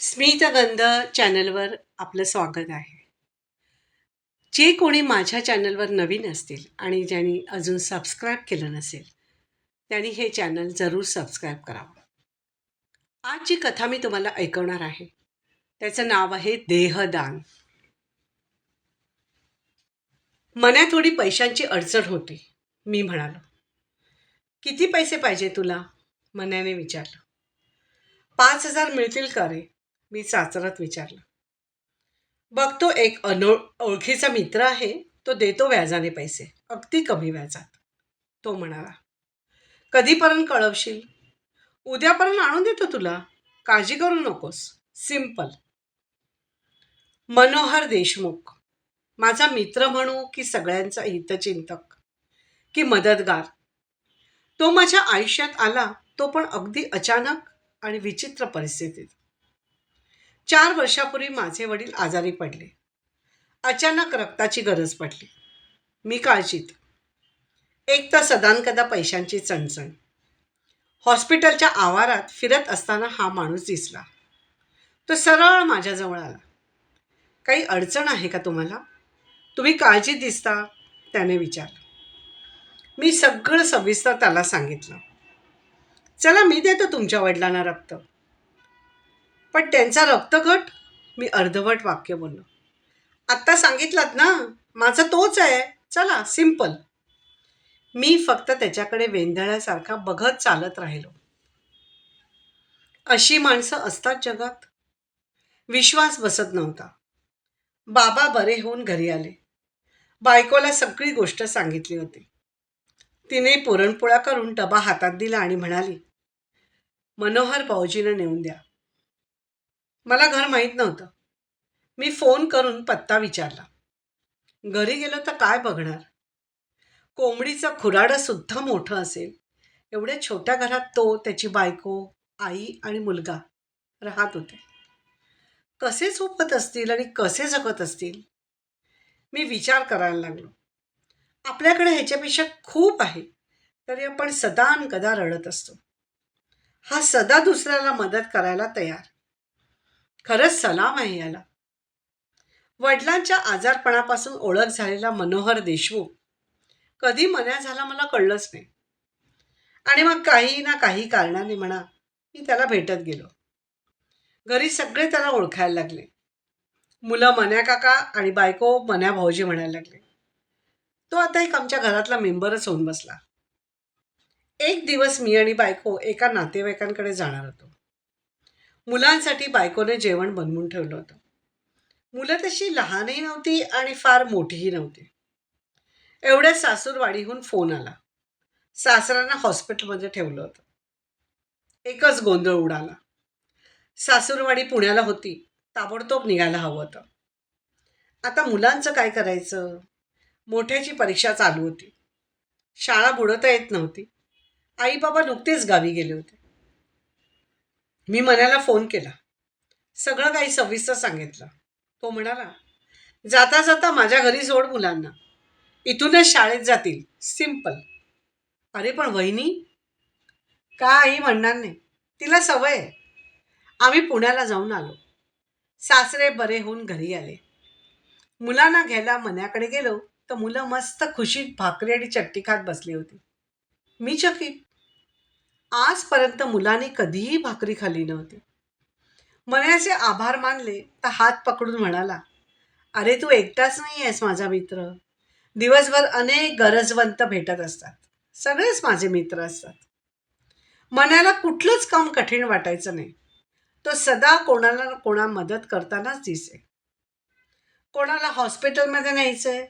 स्मितगंध चॅनलवर आपलं स्वागत आहे. जे कोणी माझ्या चॅनलवर नवीन असतील आणि ज्यांनी अजून सबस्क्राईब केलं नसेल त्यांनी हे चॅनल जरूर सबस्क्राईब करावं. आज जी कथा मी तुम्हाला ऐकवणार आहे त्याचं नाव आहे देहदान. मनात थोडी पैशांची अडचण होती. मी म्हणालो, किती पैसे पाहिजे तुला? मनाने विचारलं. 5,000 मिळतील का रे? मी चाचरत विचारलं. बघतो एक ओळखीचा मित्र आहे, तो देतो व्याजाने पैसे, अगदी कमी व्याजात, तो म्हणाला. कधीपर्यंत कळवशील? उद्यापर्यंत आणून देतो तुला, काळजी करू नकोस. सिंपल. मनोहर देशमुख, माझा मित्र म्हणू की सगळ्यांचा हितचिंतक की मदतगार, तो माझ्या आयुष्यात आला, तो पण अगदी अचानक आणि विचित्र परिस्थितीत. 4 वर्षापूर्वी माझे वडील आजारी पडले. अचानक रक्ताची गरज पडली. मी काळजीत. एक तर सदानकदा पैशांची चणचण. हॉस्पिटलच्या आवारात फिरत असताना हा माणूस दिसला. तो सरळ माझ्याजवळ आला. काही अडचण आहे का तुम्हाला? तुम्ही काळजीत दिसता, त्याने विचारलं. मी सगळं सविस्तर त्याला सांगितलं. चला, मी देतो तुमच्या वडिलांना रक्त. पण त्यांचा रक्तगट? मी अर्धवट वाक्य बोललो. आत्ता सांगितलात ना, माझा तोच आहे. चला, सिंपल. मी फक्त त्याच्याकडे वेंधळ्यासारखा बघत चालत राहिलो. अशी माणसं असतात जगात. विश्वास बसत नव्हता. बाबा बरे होऊन घरी आले. बायकोला सगळी गोष्ट सांगितली होती. तिने पुरणपोळ्या करून डबा हातात दिला आणि म्हणाली, मनोहर भाऊजींना नेऊन द्या. मला घर माहीत नव्हतं. मी फोन करून पत्ता विचारला. घरी गेलो तर काय बघणार? कोंबडीचं खुराडं सुद्धा मोठं असेल एवढ्या छोट्या घरात तो, त्याची बायको, आई आणि मुलगा राहत होते. कसे झोपत असतील आणि कसे जगत असतील? मी विचार करायला लागलो. आपल्याकडे ह्याच्यापेक्षा खूप आहे, तरी आपण सदानकदा रडत असतो. हा सदा दुसऱ्याला मदत करायला तयार. खरंच सलाम आहे याला. वडिलांच्या आजारपणापासून ओळख झालेला मनोहर देशमुख कधी मन्या झाला मला कळलंच नाही. आणि मग काही ना काही कारणाने म्हणा, मी त्याला भेटत गेलो. घरी सगळे त्याला ओळखायला लागले. मुलं मन्या काका आणि बायको मन्या भाऊजी म्हणायला लागले. तो आता एक आमच्या घरातला मेंबरच होऊन बसला. एक दिवस मी आणि बायको एका नातेवाईकांकडे जाणार होतो. मुलांसाठी बायकोने जेवण बनवून ठेवलं होतं. मुलं तशी लहानही नव्हती आणि फार मोठीही नव्हती. एवढ्या सासूरवाडीहून फोन आला. सासऱ्यांना हॉस्पिटलमध्ये ठेवलं होतं. एकच गोंधळ उडाला. सासूरवाडी पुण्याला होती. ताबडतोब निघायला हवं होतं. आता मुलांचं काय करायचं? मोठ्याची परीक्षा चालू होती. शाळा बुडवता येत नव्हती. आई बाबा नुकतेच गावी गेले होते. मी मन्याला फोन केला. सगळं काही सविस्तर सांगितलं. तो म्हणाला, जाता जाता माझ्या घरी सोड मुलांना, इथूनच शाळेत जातील. सिंपल. अरे पण वहिनी? काही म्हणणार नाही, तिला सवय आहे. आम्ही पुण्याला जाऊन आलो. सासरे बरे होऊन घरी आले. मुलांना घ्यायला मन्याकडे गेलो तर मुलं मस्त खुशीत भाकरी आणि चट्टी खात बसली होती. मी चकित. आजपर्यंत मुलांनी कधीही भाकरी खाल्ली नव्हती. मन्याचे आभार मानले तर हात पकडून म्हणाला, अरे तू एकटाच नाही आहेस माझा मित्र. दिवसभर अनेक गरजवंत भेटत असतात. सगळेच माझे मित्र असतात. मन्याला कुठलंच काम कठीण वाटायचं नाही. तो सदा कोणाला ना कोणा मदत करतानाच दिसे. कोणाला हॉस्पिटलमध्ये न्यायचंय,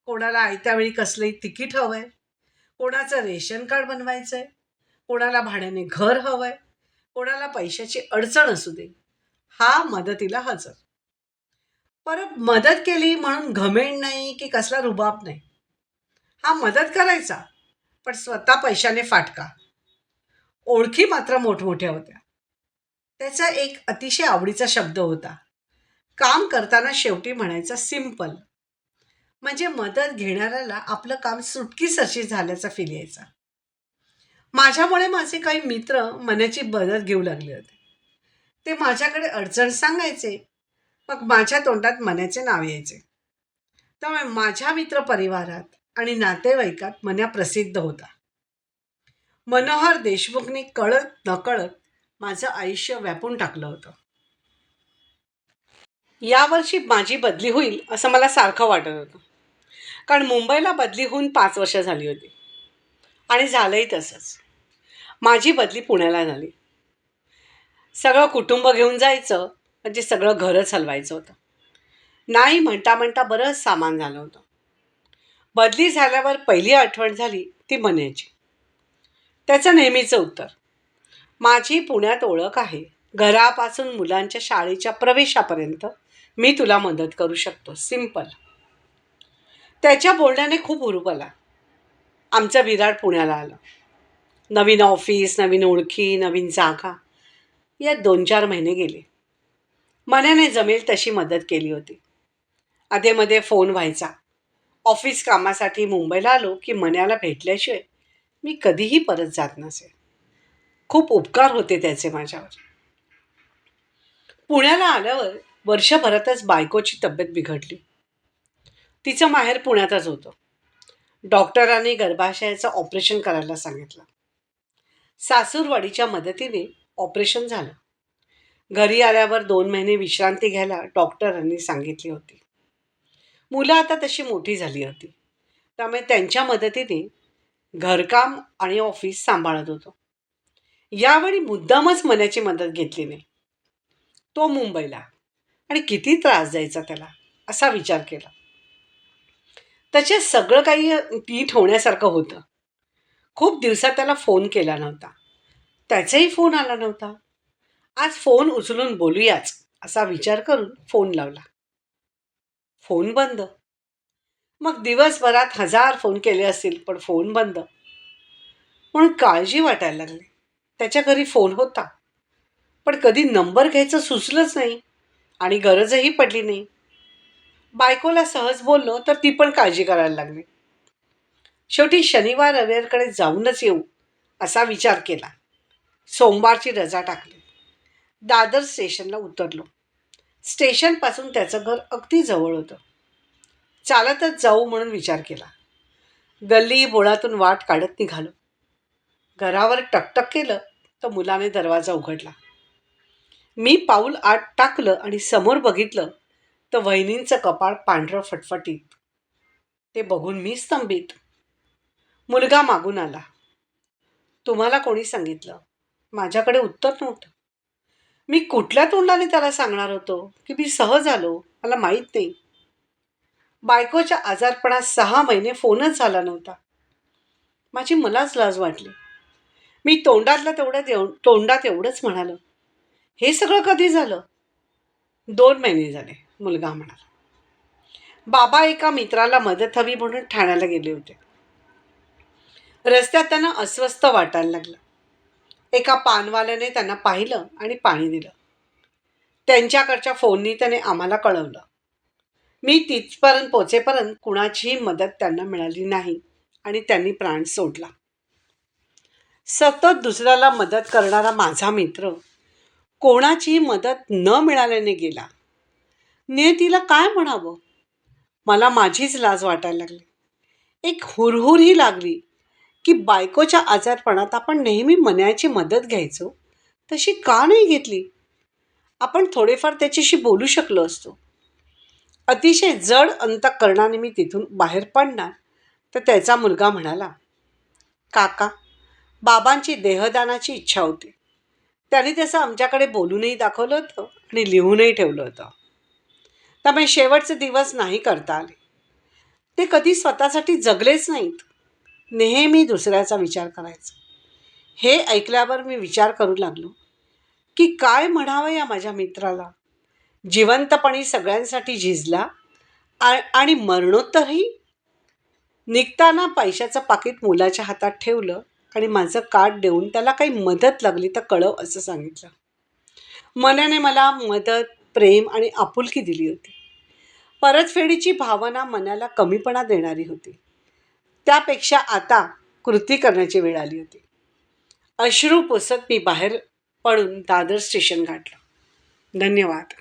कोणाला आयत्या वेळी कसलंही तिकीट हवंय, कोणाचं रेशन कार्ड बनवायचंय, कोणाला भाड्याने घर हवंय, कोणाला पैशाची अडचण असू दे, हा मदतीला हजर. परत मदत केली म्हणून घमेंड नाही की कसला रुबाब नाही. हा मदत करायचा, पण स्वतः पैशाने फाटका. ओळखी मात्र मोठमोठ्या होत्या. त्याचा एक अतिशय आवडीचा शब्द होता. काम करताना शेवटी म्हणायचा सिंपल. म्हणजे मदत घेणाऱ्याला आपलं काम सुटकीसरशी झाल्याचा फील यायचा. माझ्यामुळे माझे काही मित्र मन्याची मदत घेऊ लागले होते. ते माझ्याकडे अडचण सांगायचे, मग माझ्या तोंडात मन्याचे नाव यायचे. त्यामुळे माझ्या मित्रपरिवारात आणि नातेवाईकात मन्या प्रसिद्ध होता. मनोहर देशमुखनी कळत नकळत माझं आयुष्य व्यापून टाकलं होतं. यावर्षी माझी बदली होईल असं मला सारखं वाटत होतं, कारण मुंबईला बदली होऊन 5 वर्ष झाली होती आणि झालंही तसंच. माझी बदली पुण्याला झाली. सगळं कुटुंब घेऊन जायचं म्हणजे सगळं घरच हलवायचं होतं. नाही म्हणता म्हणता बरंच सामान झालं होतं. बदली झाल्यावर पहिली आठवण झाली ती मन्याची. त्याचं नेहमीचं उत्तर, माझी पुण्यात ओळख आहे. घरापासून मुलांच्या शाळेच्या प्रवेशापर्यंत मी तुला मदत करू शकतो. सिंपल. त्याच्या बोलण्याने खूप हुरूप आला. आमचं विराट पुण्याला आलं. नवीन ऑफिस, नवीन ओळखी, नवीन जागा. यात 2-4 महिने गेले. मन्याने जमेल तशी मदत केली होती. अधेमध्ये फोन व्हायचा. ऑफिस कामासाठी मुंबईला आलो की मन्याला भेटल्याशिवाय मी कधीही परत जात नसे. खूप उपकार होते त्याचे माझ्यावर. पुण्याला आल्यावर वर्षभरातच बायकोची तब्येत बिघडली. तिचं माहेर पुण्यातच होतं. डॉक्टरांनी गर्भाशयाचं ऑपरेशन करायला सांगितलं. सासूरवाडीच्या मदतीने ऑपरेशन झालं. घरी आल्यावर 2 महिने विश्रांती घ्यायला डॉक्टरांनी सांगितली होती. मुलं आता तशी मोठी झाली होती, त्यामुळे त्यांच्या मदतीने घरकाम आणि ऑफिस सांभाळत होतो. यावेळी मुद्दामच मन्याची मदत घेतली नाही. तो मुंबईला आणि किती त्रास द्यायचा त्याला असा विचार केला. त्याचे सगळं काही नीट होण्यासारखं होतं. खूप दिवसात त्याला फोन केला नव्हता. त्याचाही फोन आला नव्हता. आज फोन उचलून बोलूयाच असा विचार करून फोन लावला. फोन बंद. मग दिवसभरात 1000 फोन केले असतील पण फोन बंद. म्हणून काळजी वाटायला लागली. त्याच्या घरी फोन होता, पण कधी नंबर घ्यायचं सुचलंच नाही आणि गरजही पडली नाही. बायकोला सहज बोललो तर ती पण काळजी करायला लागली. शेवटी शनिवार रविवारकडे जाऊनच येऊ असा विचार केला. सोमवारची रजा टाकली. दादर स्टेशनला उतरलो. स्टेशनपासून त्याचं घर अगदी जवळ होतं. चालतच जाऊ म्हणून विचार केला. गल्ली बोळातून वाट काढत निघालो. घरावर टकटक केलं तर मुलाने दरवाजा उघडला. मी पाऊल आत टाकलं आणि समोर बघितलं तर वहिनींचं कपाळ पांढरं फटफटीत. ते बघून मी स्तंभित. मुलगा मागून आला. तुम्हाला कोणी सांगितलं? माझ्याकडे उत्तर नव्हतं. मी कुठल्या तोंडाने त्याला सांगणार होतो की मी सहज आलो, मला माहीत नाही. बायकोच्या आजारपणात 6 महिने फोनच झाला नव्हता. माझी मलाच लाज वाटली. मी तोंडात एवढंच म्हणालो, हे सगळं कधी झालं? 2 महिने झाले, मुलगा म्हणाला. बाबा एका मित्राला मदत हवी म्हणून ठाण्याला गेले होते. रस्त्यात त्यांना अस्वस्थ वाटायला लागलं. एका पानवाल्याने त्यांना पाहिलं आणि पाणी दिलं. त्यांच्याकडच्या फोननी त्याने आम्हाला कळवलं. मी तिथपर्यंत पोचेपर्यंत कुणाचीही मदत त्यांना मिळाली नाही आणि त्यांनी प्राण सोडला. सतत दुसऱ्याला मदत करणारा माझा मित्र कोणाचीही मदत न मिळाल्याने गेला. नियतीला काय म्हणावं? मला माझीच लाज वाटायला लागली. एक हुरहुरही लागली की बायकोच्या आजारपणात आपण नेहमी मन्याची मदत घ्यायचो, तशी का नाही घेतली? आपण थोडेफार त्याच्याशी बोलू शकलो असतो. अतिशय जड अंतःकरणाने मी तिथून बाहेर पडणार तर त्याचा मुलगा म्हणाला, काका, बाबांची देहदानाची इच्छा होती. त्यांनी तसं आमच्याकडे बोलूनही दाखवलं होतं आणि लिहूनही ठेवलं होतं. त्यामुळे शेवटचे दिवस नाही करता आले. ते कधी स्वतःसाठी जगलेच नाहीत. नेहमी दुसऱ्याचा विचार करायचा. हे ऐकल्यावर मी विचार करू लागलो की काय म्हणावं या माझ्या मित्राला. जिवंतपणी सगळ्यांसाठी झिजला आणि मरणोत्तरही. निघताना पैशाचं पाकीट मुलाच्या हातात ठेवलं आणि माझं कार्ड देऊन त्याला काही मदत लागली तर कळव असं सांगितलं. मनाने मला मदत, प्रेम आणि आपुलकी दिली होती. परतफेडीची भावना मनाला कमीपणा देणारी होती. त्यापेक्षा आता कृती करण्याची वेळ आली होती. अश्रू पुसत मी बाहेर पडून दादर स्टेशन गाठलं. धन्यवाद.